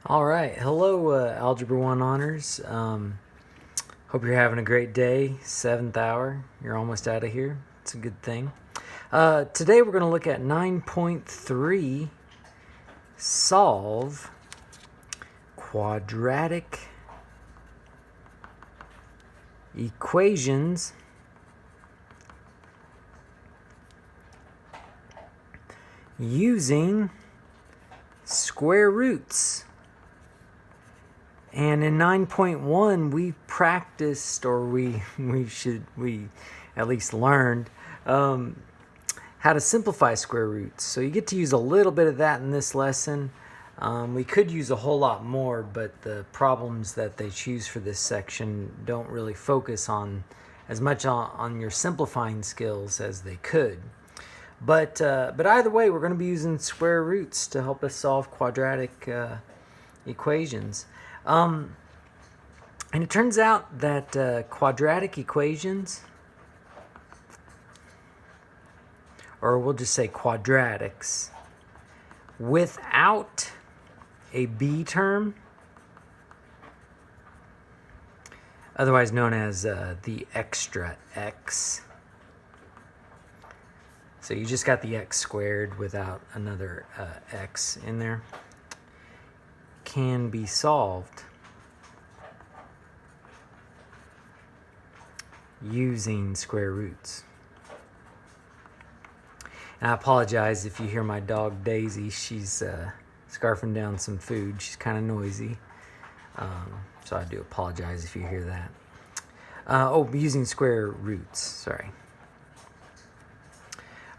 All right. Hello, Algebra 1 honors. Hope you're having a great day. 7th hour. You're almost out of here. It's a good thing. Today we're going to look at 9.3, solve quadratic equations using square roots. And in 9.1, we practiced, or we at least learned how to simplify square roots. So you get to use a little bit of that in this lesson. We could use a whole lot more, but the problems that they choose for this section don't really focus on as much on your simplifying skills as they could. But either way, we're going to be using square roots to help us solve quadratic equations. And it turns out that quadratic equations, or we'll just say quadratics, without a b term, otherwise known as the extra x. So you just got the x squared without another x in there, can be solved using square roots. And I apologize if you hear my dog Daisy. She's scarfing down some food. She's kind of noisy. So I do apologize if you hear that. Using square roots, sorry.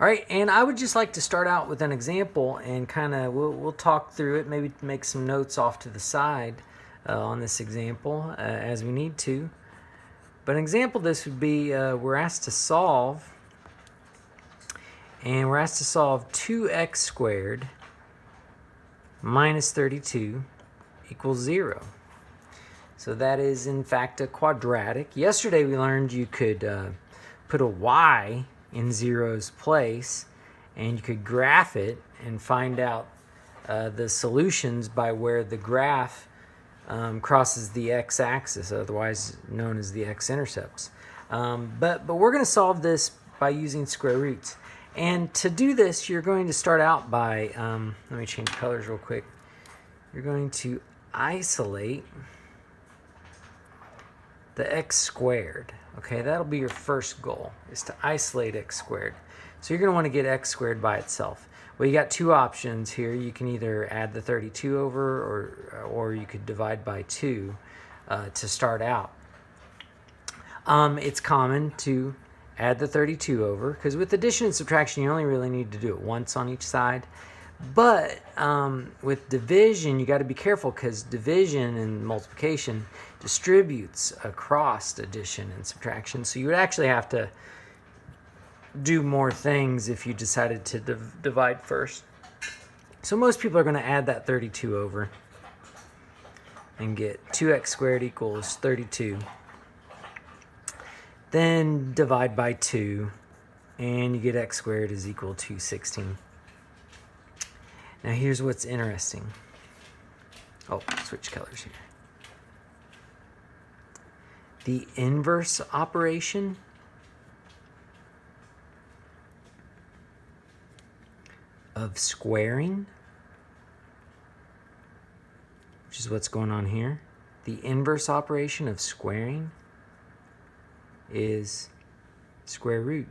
All right, and I would just like to start out with an example and kind of, we'll talk through it, maybe make some notes off to the side on this example as we need to. But an example of this would be we're asked to solve, and we're asked to solve 2x squared minus 32 equals 0. So that is, in fact, a quadratic. Yesterday we learned you could put a y in 0's place, and you could graph it and find out the solutions by where the graph crosses the x-axis, otherwise known as the x-intercepts. But we're going to solve this by using square roots. And to do this, you're going to start out by, let me change colors real quick. You're going to isolate the x squared. Okay, that'll be your first goal, is to isolate x squared. So you're going to want to get x squared by itself. Well, you got two options here. You can either add the 32 over, or you could divide by 2 to start out. It's common to add the 32 over, because with addition and subtraction, you only really need to do it once on each side. But with division, you got to be careful, because division and multiplication distributes across addition and subtraction. So you would actually have to do more things if you decided to divide first. So most people are going to add that 32 over and get 2x squared equals 32. Then divide by 2, and you get x squared is equal to 16. Now here's what's interesting. Oh, switch colors here. The inverse operation of squaring, which is what's going on here. The inverse operation of squaring is square root.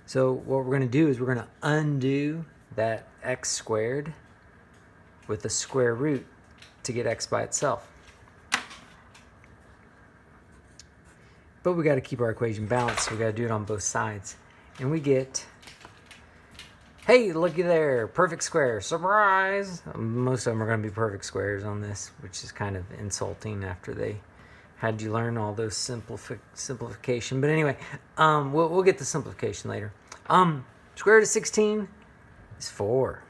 So what we're going to do is we're going to undo that x squared with a square root to get x by itself. But we got to keep our equation balanced, so we got to do it on both sides. And we get, hey, looky there, perfect square, surprise! Most of them are going to be perfect squares on this, which is kind of insulting after they had you learn all those simplification. But anyway, we'll get the simplification later. Square root of 16 is 4.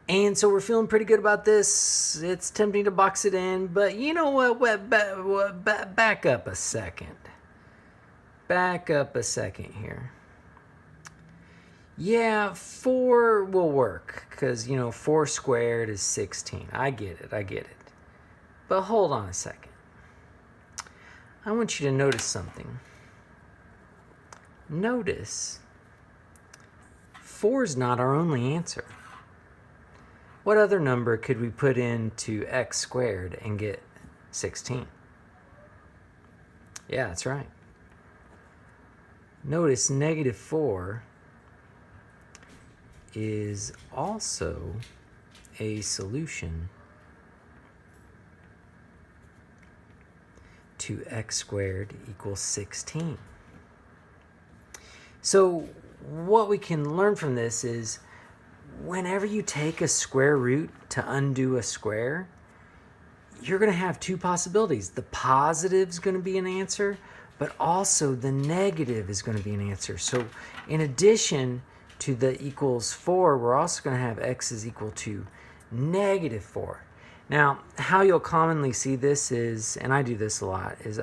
And so we're feeling pretty good about this. It's tempting to box it in, but you know what? Back up a second. Back up a second here. Yeah, 4 will work because, 4 squared is 16. I get it. But hold on a second. I want you to notice something. Notice 4 is not our only answer. What other number could we put into x squared and get 16? Yeah, that's right. Notice negative 4 is also a solution to x squared equals 16. So what we can learn from this is whenever you take a square root to undo a square, you're going to have two possibilities. The positive is going to be an answer, but also the negative is going to be an answer. So in addition to the equals 4, we're also going to have x is equal to negative 4. Now, how you'll commonly see this is, and I do this a lot, is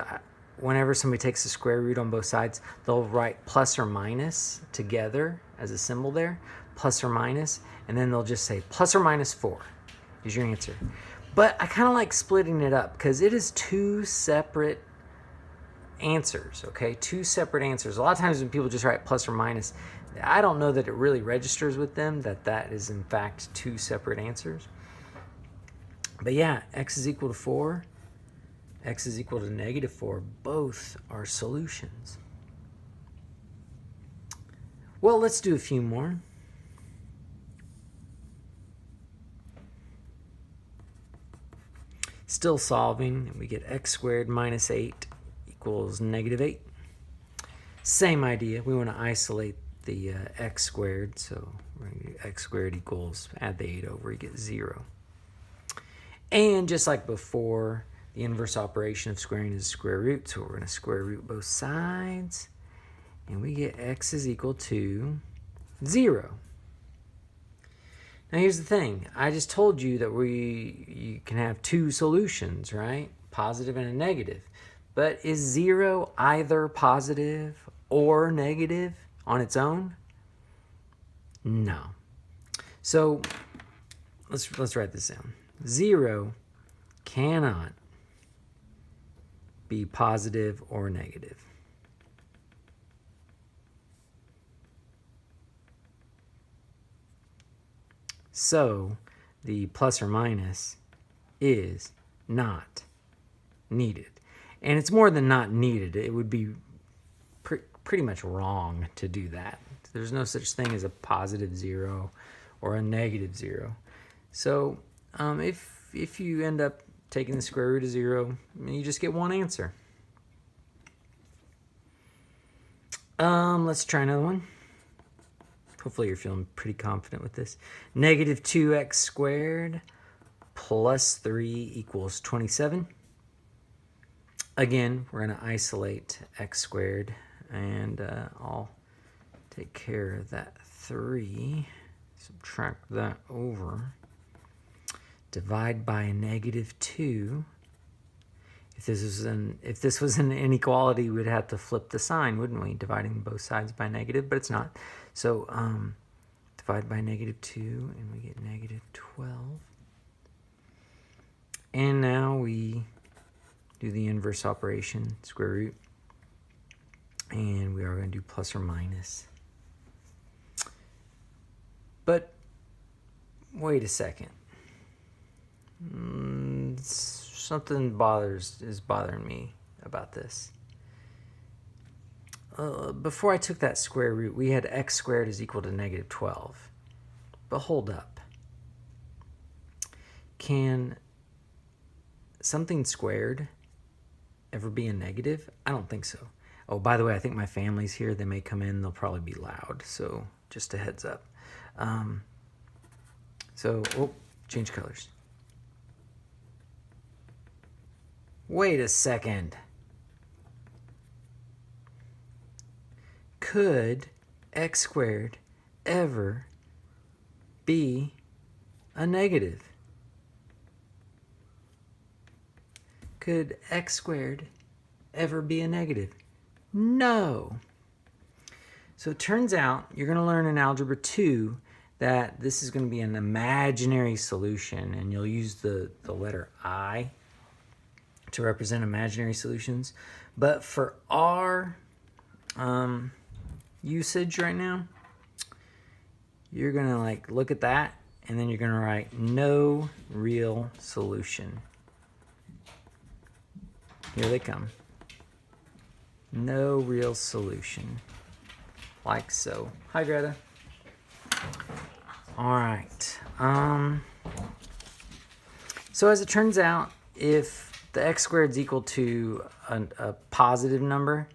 whenever somebody takes a square root on both sides, they'll write plus or minus together as a symbol there, plus or minus, and then they'll just say plus or minus 4 is your answer. But I kind of like splitting it up because it is two separate answers, okay? Two separate answers. A lot of times when people just write plus or minus, I don't know that it really registers with them that that is in fact two separate answers. But yeah, x is equal to 4, x is equal to negative 4. Both are solutions. Well, let's do a few more. Still solving, and we get x squared minus 8 equals negative 8. Same idea. We want to isolate the x squared, so we're going to do x squared equals, add the 8 over, you get 0. And just like before, the inverse operation of squaring is square root, so we're going to square root both sides, and we get x is equal to 0. Now here's the thing. I just told you that you can have two solutions, right? Positive and a negative. But is 0 either positive or negative on its own? No. So let's write this down. 0 cannot be positive or negative. So the plus or minus is not needed. And it's more than not needed. It would be pretty much wrong to do that. There's no such thing as a positive 0 or a negative 0. So if you end up taking the square root of 0, you just get one answer. Let's try another one. Hopefully you're feeling pretty confident with this. Negative 2x squared plus 3 equals 27. Again, we're going to isolate x squared, and I'll take care of that 3. Subtract that over. Divide by a negative 2. If this was an inequality, we'd have to flip the sign, wouldn't we? Dividing both sides by negative, but it's not. So divide by negative 2, and we get negative 12. And now we do the inverse operation, square root. And we are going to do plus or minus. But wait a second. Something is bothering me about this. Before I took that square root, we had x squared is equal to negative 12. But hold up. Can something squared ever be a negative? I don't think so. Oh, by the way, I think my family's here. They may come in. They'll probably be loud. So just a heads up. Change colors. Wait a second. Could x squared ever be a negative? Could x squared ever be a negative? No. So it turns out you're going to learn in Algebra 2 that this is going to be an imaginary solution, and you'll use the letter I to represent imaginary solutions. But for our usage right now, you're going to like look at that, and then you're going to write no real solution. Here they come. No real solution. Like so. Hi, Greta. All right. So as it turns out, if the x squared is equal to a positive number,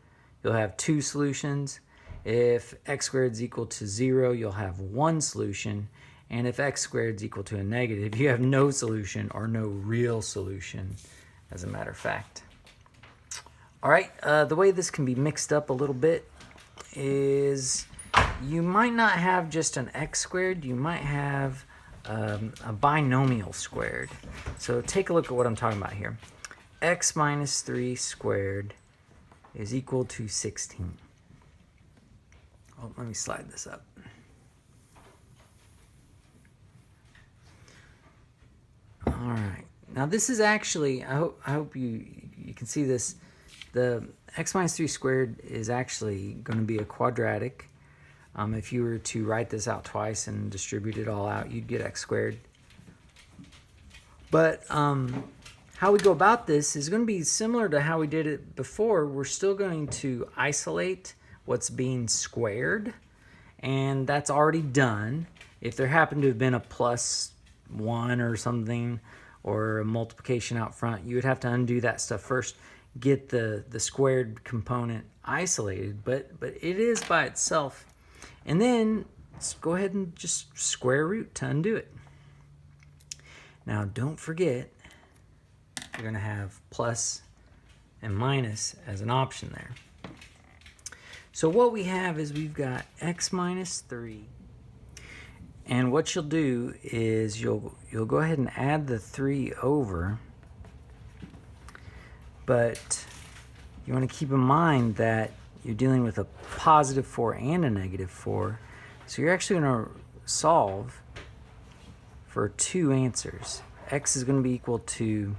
you'll have 2 solutions. If x squared is equal to 0, you'll have 1 solution. And if x squared is equal to a negative, you have no solution, or no real solution, as a matter of fact. All right, the way this can be mixed up a little bit is you might not have just an x squared, you might have a binomial squared. So take a look at what I'm talking about here. X minus 3 squared is equal to 16. Oh, let me slide this up. All right. Now this is actually, I hope you can see this. The x minus 3 squared is actually going to be a quadratic. If you were to write this out twice and distribute it all out, you'd get x squared. But how we go about this is going to be similar to how we did it before. We're still going to isolate what's being squared, and that's already done. If there happened to have been a +1 or something, or a multiplication out front, you would have to undo that stuff first, get the squared component isolated, but it is by itself. And then let's go ahead and just square root to undo it. Now don't forget, you're going to have plus and minus as an option there. So what we have is we've got x minus 3. And what you'll do is you'll go ahead and add the 3 over. But you want to keep in mind that you're dealing with a positive 4 and a negative 4. So you're actually going to solve for 2 answers. X is going to be equal to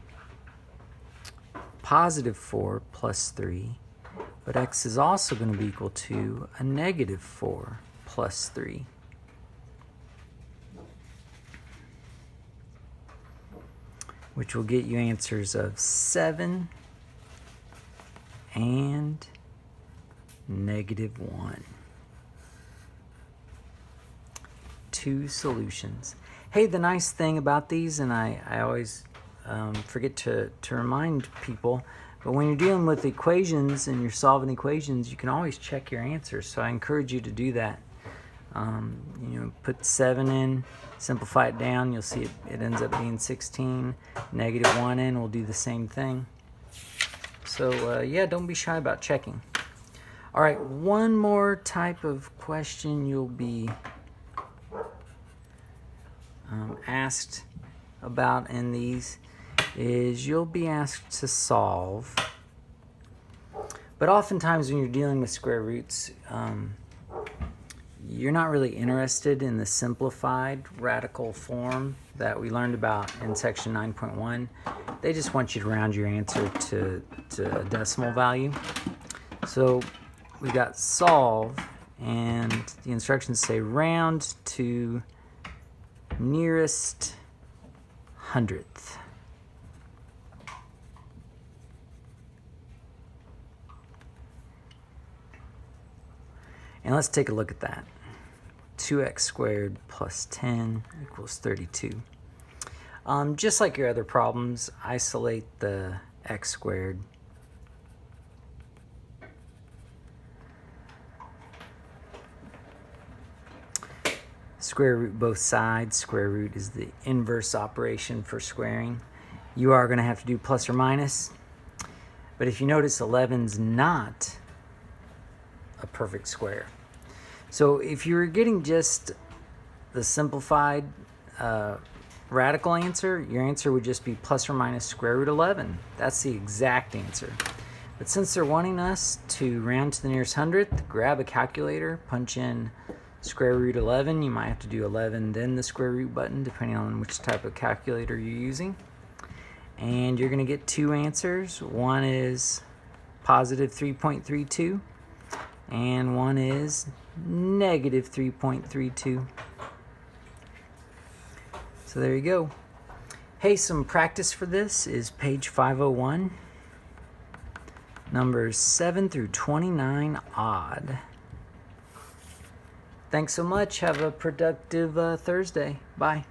positive 4 plus 3. But x is also going to be equal to a negative 4 plus 3. Which will get you answers of 7 and negative 1. 2 solutions. Hey, the nice thing about these, and I always forget to remind people, but when you're dealing with equations and you're solving equations, you can always check your answers. So I encourage you to do that. Put 7 in, simplify it down, you'll see it ends up being 16. Negative 1 in, we'll do the same thing. So yeah, don't be shy about checking. All right, one more type of question you'll be asked about in these is you'll be asked to solve. But oftentimes when you're dealing with square roots, you're not really interested in the simplified radical form that we learned about in section 9.1. They just want you to round your answer to a decimal value. So we got solve, and the instructions say round to nearest hundredth. And let's take a look at that. 2x squared plus 10 equals 32. Just like your other problems, isolate the x squared. Square root both sides. Square root is the inverse operation for squaring. You are going to have to do plus or minus. But if you notice, 11's not a perfect square. So if you were getting just the simplified radical answer, your answer would just be plus or minus square root 11. That's the exact answer. But since they're wanting us to round to the nearest hundredth, grab a calculator, punch in square root 11. You might have to do 11, then the square root button, depending on which type of calculator you're using. And you're going to get two answers. One is positive 3.32, and one is negative 3.32. So there you go. Hey, some practice for this is page 501. Numbers 7 through 29 odd. Thanks so much. Have a productive Thursday. Bye.